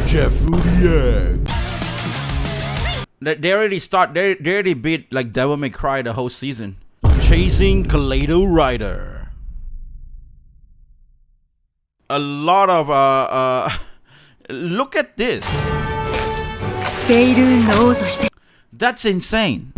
Jeff React. They already beat like Devil May Cry the whole season. Chasing Kaleidorider. A lot of look at this. That's insane.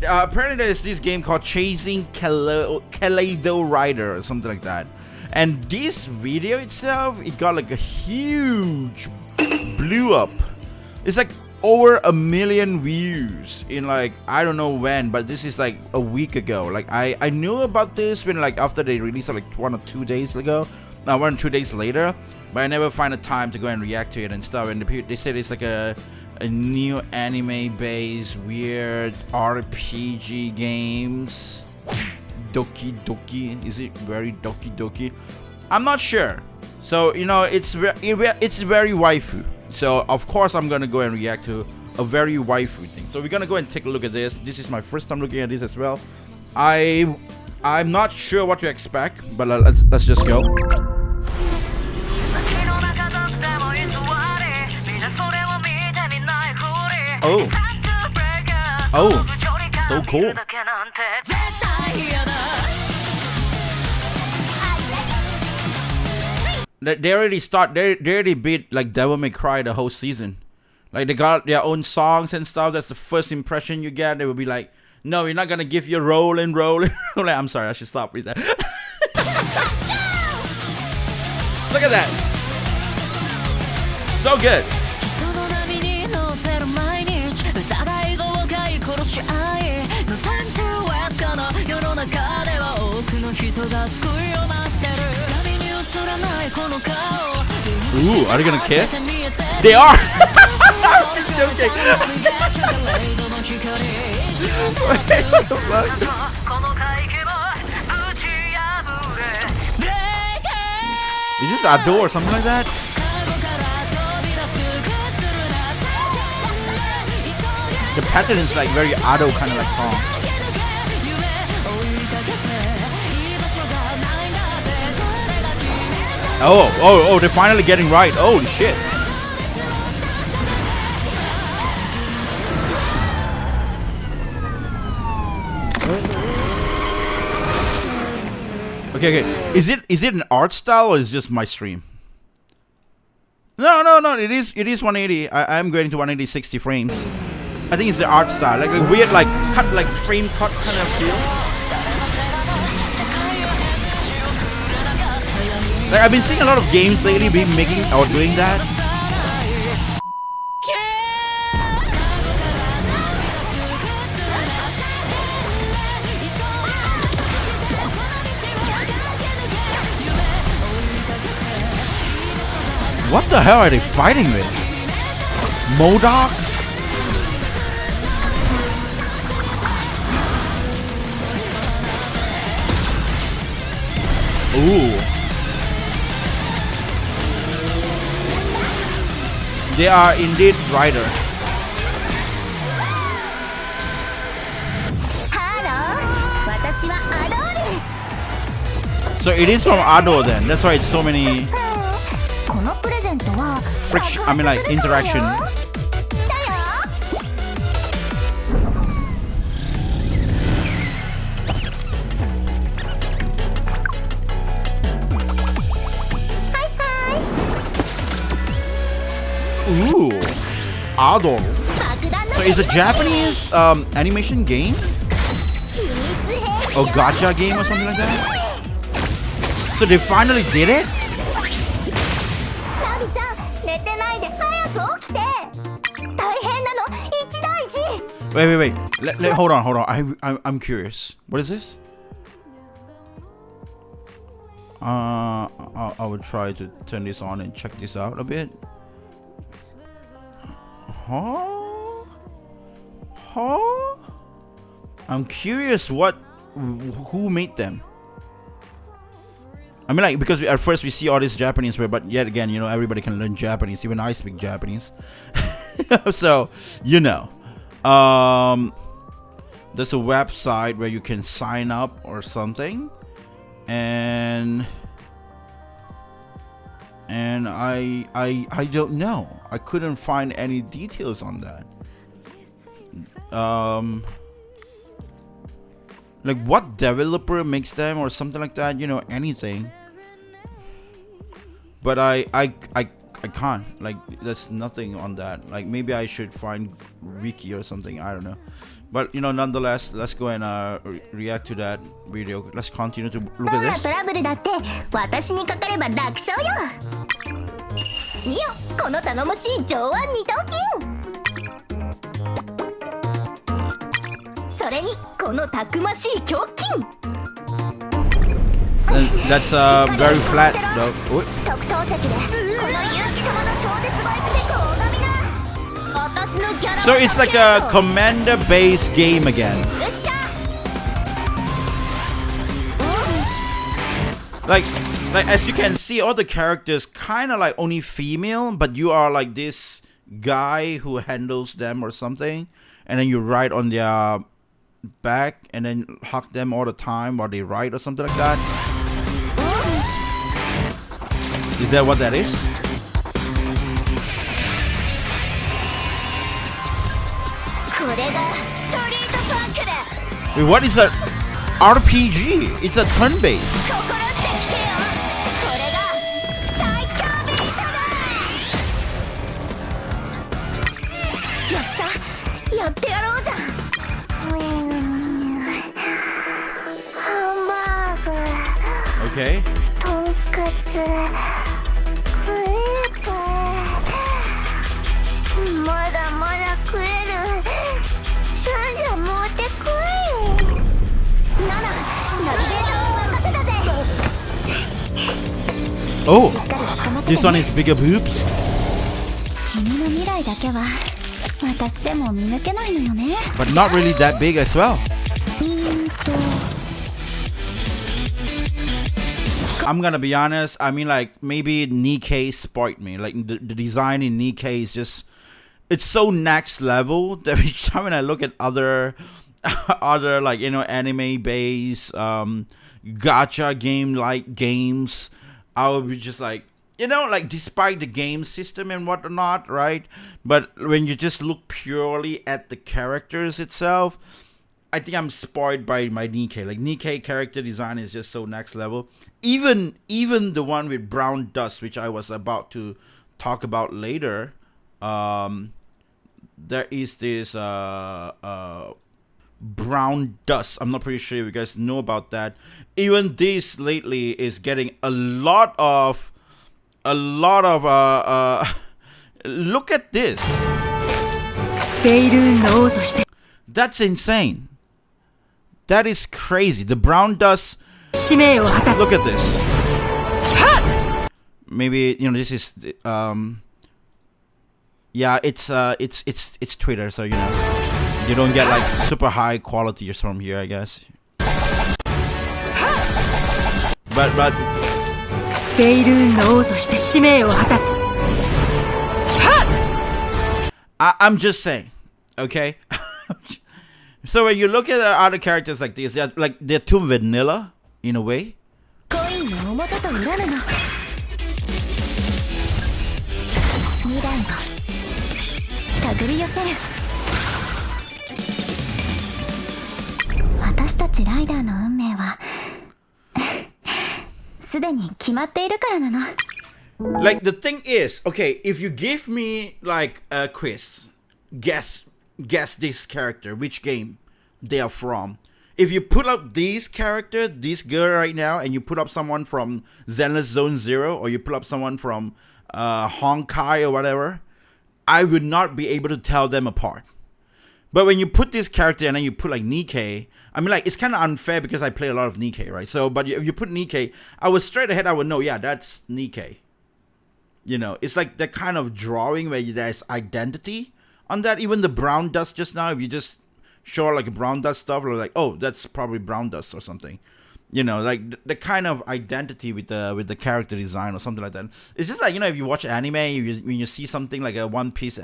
Apparently there's this game called Chasing Kaleidorider or something like that. And this video itself, it got like a huge blew up. It's like over 1 million views in like, I don't know when, but this is like a week ago. Like I knew about this when like after they released it like 1 or 2 days ago. Now 1 or 2 days later, but I never find a time to go and react to it and stuff. And they said it's like a new anime-based weird RPG games. Doki Doki, is it very Doki Doki? I'm not sure. So you know, it's very waifu. So of course I'm gonna go and react to a very waifu thing. So we're gonna go and take a look at this. This is my first time looking at this as well. I'm not sure what to expect, but let's just go. Oh, so cool. They already beat like Devil May Cry the whole season. Like they got their own songs and stuff. That's the first impression you get. They will be like, no, we're not gonna give you roll and roll. I'm sorry, I should stop with that. Look at that. So good. Ooh, are they gonna kiss? They are! Okay. Is this Ado or something like that? The pattern is like very Ado kind of like song. Oh, they're finally getting right. Holy shit. Okay. Is it an art style or is it just my stream? No. It is 180. I'm going to 180 60 frames. I think it's the art style, like a weird like cut, like frame cut kind of feel. Like I've been seeing a lot of games lately be making or doing that. What the hell are they fighting with? Modok? Ooh. They are indeed rider. So it is from Ado then. That's why it's so many friction, I mean like interaction. Ooh, Ado. So it's a Japanese animation game? Or gacha game or something like that? So they finally did it? Wait. Hold on. I'm curious. What is this? I will try to turn this on and check this out a bit. Huh? I'm curious who made them. I mean, like, because at first we see all this Japanese word, but yet again, you know, everybody can learn Japanese. Even I speak Japanese. So, you know. There's a website where you can sign up or something. And and I don't know. I couldn't find any details on that. Like what developer makes them or something like that, you know, anything. But I can't, like, there's nothing on that. Like maybe I should find wiki or something, I don't know. But you know, nonetheless, let's go and react to that video. Let's continue to look at this. That's very flat though. So it's like a commander-based game again. Like as you can see, all the characters kind of like only female, but you are like this guy who handles them or something, and then you ride on their back and then hug them all the time while they ride or something like that. Is that what that is? Wait, what is that? RPG? It's a turn-based. Okay. Oh, this one is bigger boobs. But not really that big as well. I'm gonna be honest, I mean, like, maybe Nikkei spoiled me. Like, the design in Nikkei is just, it's so next level that each time when I look at other like, you know, anime based gacha game like games, I would be just like, you know, like, despite the game system and whatnot, right? But when you just look purely at the characters itself, I think I'm spoiled by my Nikkei. Like, Nikkei character design is just so next level. Even the one with brown dust, which I was about to talk about later, there is this brown dust. I'm not pretty sure if you guys know about that. Even this lately is getting a lot of look at this. That's insane. That is crazy. The brown dust. Look at this. Maybe, you know, this is yeah, it's Twitter, so, you know, you don't get like super high quality from here, I guess. But I'm just saying, okay? So when you look at other characters like this, they're too vanilla in a way. Like, the thing is, okay, if you give me like a quiz, guess this character, which game they are from. If you put up this character, this girl right now, and you put up someone from Zenless Zone Zero, or you put up someone from Honkai or whatever, I would not be able to tell them apart. But when you put this character and then you put like Nikkei, I mean, like, it's kind of unfair because I play a lot of Nikkei, right? So, but if you put Nikkei, I would straight ahead, I would know, yeah, that's Nikkei. You know, it's like that kind of drawing where there's identity on that. Even the brown dust just now, if you just show like a brown dust stuff, or like, oh, that's probably brown dust or something. You know, like the kind of identity with the character design or something like that. It's just like, you know, if you watch anime, when you see something like a One Piece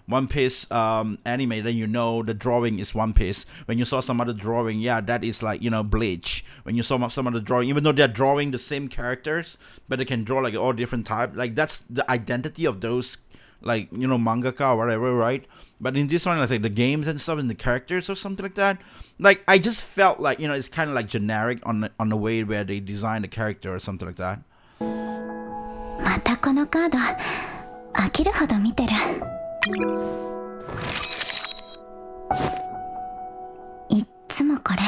One Piece anime, then you know the drawing is One Piece. When you saw some other drawing, yeah, that is like, you know, Bleach. When you saw some other drawing, even though they're drawing the same characters, but they can draw like all different types. Like that's the identity of those, like, you know, mangaka or whatever, right? But in this one, like the games and stuff and the characters or something like that, like I just felt like, you know, it's kind of like generic on the way where they design the character or something like that. またこのカード飽きるほど見てる。いっつもこれ。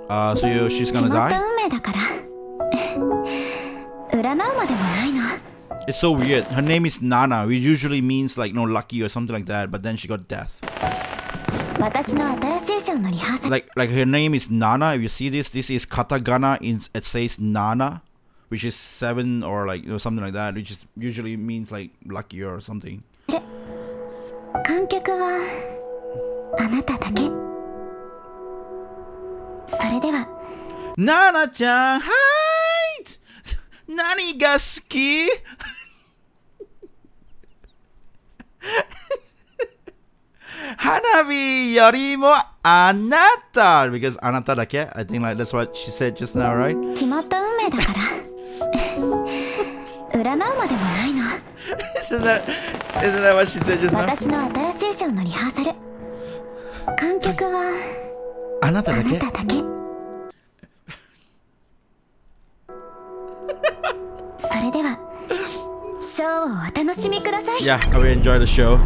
So she's gonna die? 決まった運命だから。占うまでもないの。It's so weird. Her name is Nana, which usually means like, no, lucky or something like that, but then she got death. 私の新しいショーのリハーサル。Like her name is Nana. If you see this is katakana. It says Nana, which is 7 or like, you know, something like that, which is usually means like lucky or something. 観客はあなただけ。それでは。Nana-chan, hi! 何が好き？花火よりもあなた because あなただけ I think like that's what she said just now, right? 決まった運命だから占うまでもないの。Isn't that what she said just now? 私の新しいショーのリハーサル。観客はあなただけ。それではショーをお楽しみください。Yeah, I will enjoy the show.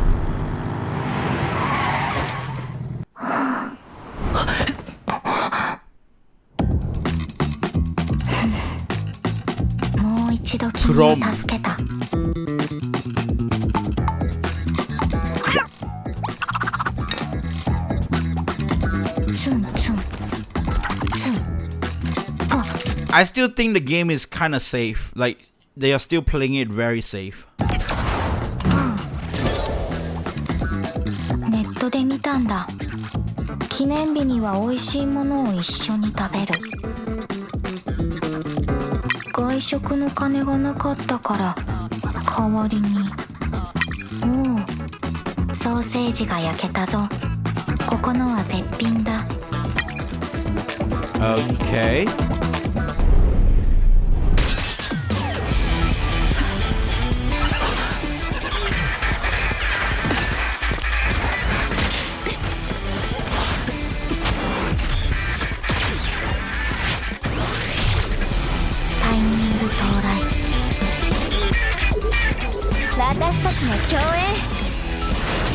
もう一度君を助けた。I still think the game is kind of safe. Like they are still playing it very safe. ネットで見たんだ。記念日には美味しいものを一緒に食べる。外食の金がなかったから代わりに。おお、ソーセージが焼けたぞ。ここのは絶品だ。Okay. Time 私たちの共演。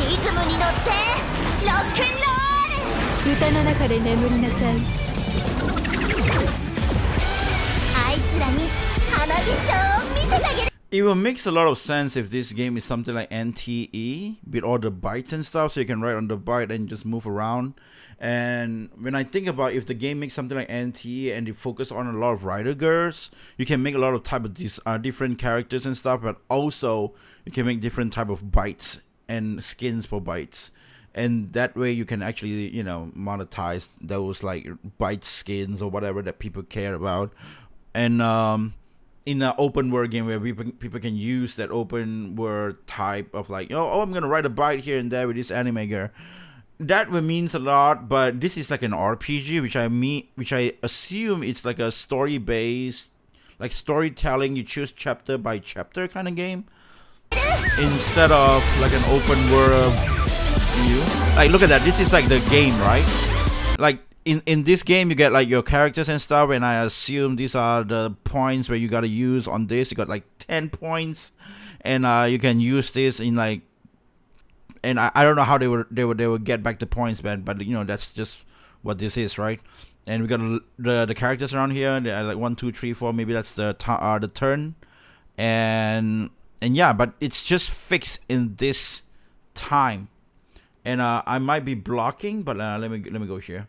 リズムに乗ってロックンロール。歌の中で眠りなさい。あいつらに花火ショーを見せてあげる。It will make a lot of sense if this game is something like NTE with all the bytes and stuff, so you can write on the byte and just move around. And when I think about if the game makes something like NTE and they focus on a lot of rider girls, you can make a lot of type of these different characters and stuff, but also you can make different type of bytes and skins for bytes. And that way you can actually, you know, monetize those like byte skins or whatever that people care about. And in an open world game where people can use that open world type of like, oh, I'm gonna write a byte here and there with this anime girl, that means a lot. But this is like an RPG, which I assume it's like a story based, like storytelling. You choose chapter by chapter kind of game instead of like an open world view. Like look at that, this is like the game, right? Like in this game you get like your characters and stuff, and I assume these are the points where you gotta use on this. You got like 10 points, and you can use this in like, and I don't know how they would get back the points, but you know, that's just what this is, right? And we got the characters around here. They are like 1 2 3 4, maybe that's the turn, and yeah, but it's just fixed in this time. And I might be blocking, but let me go here.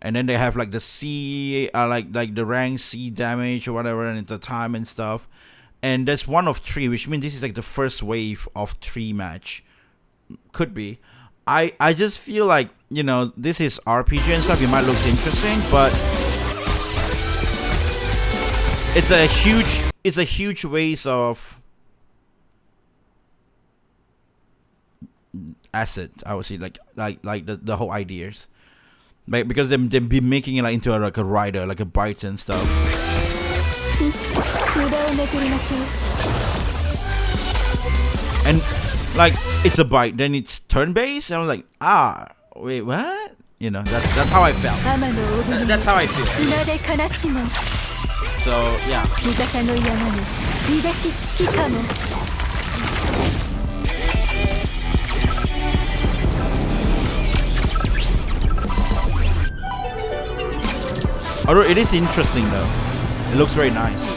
And then they have like the C, like the rank C damage or whatever, and it's the time and stuff. And there's 1 of 3, which means this is like the first wave of 3 match. Could be. I just feel like, you know, this is RPG and stuff. It might look interesting, but it's a huge waste of asset, I would say, like the whole ideas, like because they've been making it like into like a rider, like a bite and stuff. And like it's a bite, then it's turn-based, and I was like, wait, what? You know, that's how I felt. That's how I feel. So yeah. Although it is interesting though, it looks very nice.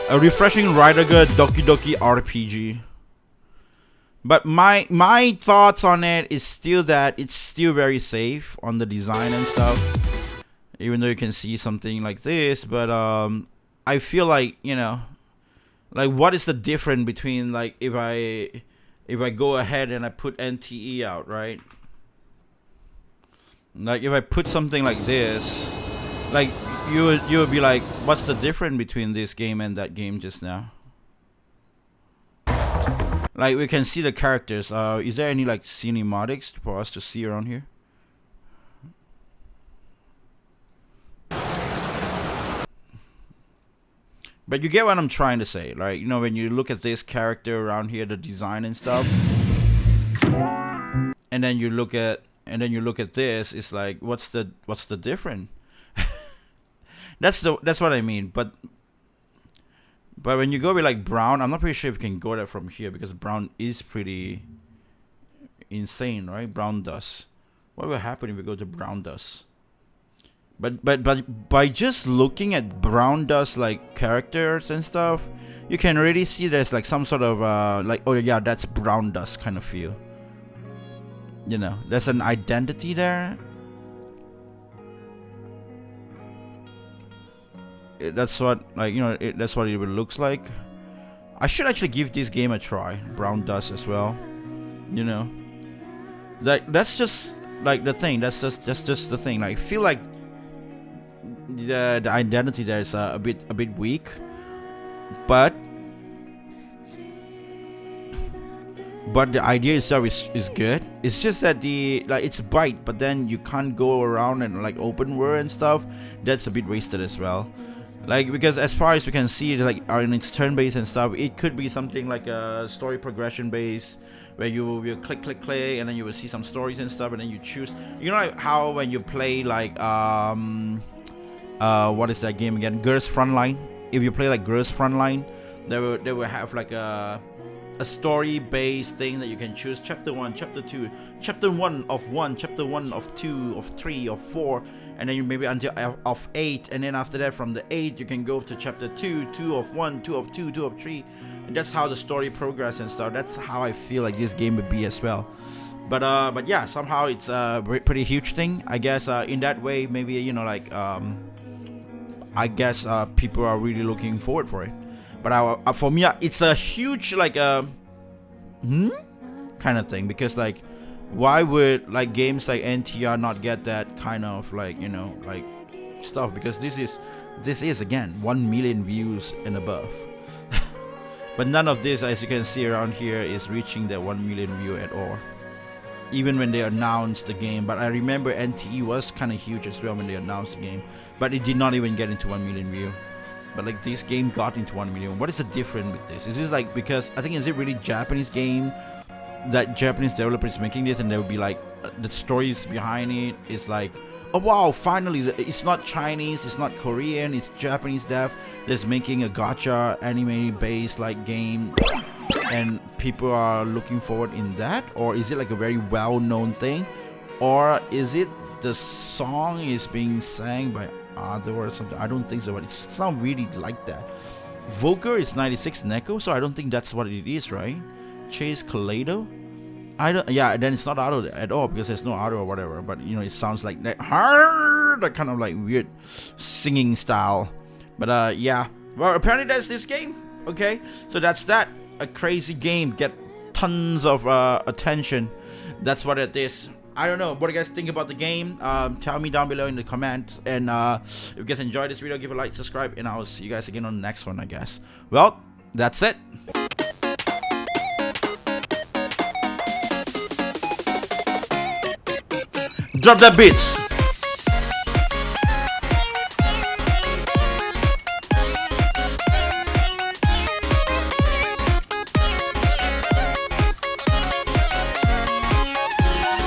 A refreshing Rider-Good Doki Doki RPG. But my thoughts on it is still that it's still very safe on the design and stuff. Even though you can see something like this, but I feel like, you know, like what is the difference between like if I go ahead and I put NTE out, right? Like if I put something like this, like you would be like, what's the difference between this game and that game just now? Like we can see the characters. Is there any like cinematics for us to see around here? But you get what I'm trying to say, right? You know, when you look at this character around here, the design and stuff, and then you look at this, it's like, what's the difference? That's what I mean. But when you go with like brown, I'm not pretty sure if you can go there from here because brown is pretty insane, right? Brown dust. What will happen if we go to brown dust? But by just looking at brown dust like characters and stuff, you can already see there's like some sort of like, oh yeah, that's brown dust kind of feel. You know, there's an identity there. That's what, like, you know, that's what it looks like. I should actually give this game a try, brown dust as well. You know, like that's just like the thing. That's just the thing. Like, I feel like the identity there is a bit weak, but the idea itself is good. It's just that it's bite, but then you can't go around and like open world and stuff. That's a bit wasted as well. Like, because as far as we can see, like it's turn-based and stuff, it could be something like a story progression based, where you click, and then you will see some stories and stuff, and then you choose. You know, like how when you play like what is that game again? Girls Frontline. If you play like Girls Frontline, they will have like a story-based thing that you can choose. Chapter 1, Chapter 2, Chapter 1 of 1, Chapter 1 of 2, of 3, of 4, and then you maybe until of 8, and then after that from the 8 you can go to Chapter 2, 2 of 1, 2 of 2, 2 of 3, and that's how the story progresses and stuff. That's how I feel like this game would be as well. But yeah, somehow it's a pretty huge thing, I guess. In that way, maybe, you know, like I guess people are really looking forward for it. But for me, it's a huge like kind of thing, because like, why would like games like NTR not get that kind of like, you know, like stuff? Because this is again 1 million views and above. But none of this, as you can see around here, is reaching that 1 million view at all, even when they announced the game. But I remember NTE was kind of huge as well when they announced the game, but it did not even get into 1 million view. But like, this game got into 1 million. What is the difference with this? Is this like, because I think, is it really Japanese game that Japanese developers making this, and there will be like the stories behind it is like, oh wow, finally it's not Chinese, it's not Korean, it's Japanese dev that's making a gacha anime based like game, and people are looking forward in that? Or is it like a very well-known thing? Or is it the song is being sang by other or something? I don't think so, but it's not really like that. Voker is 96 Neko, so I don't think that's what it is, right? Chase Kaleido? I don't. Yeah, then it's not auto at all, because there's no auto or whatever. But you know, it sounds like that kind of like weird singing style. But yeah. Well, apparently that's this game. Okay, so that's that. A crazy game, get tons of attention. That's what it is. I don't know. What do you guys think about the game? Tell me down below in the comments. And if you guys enjoyed this video, give a like, subscribe, and I'll see you guys again on the next one, I guess. Well, That's it. Drop that beats.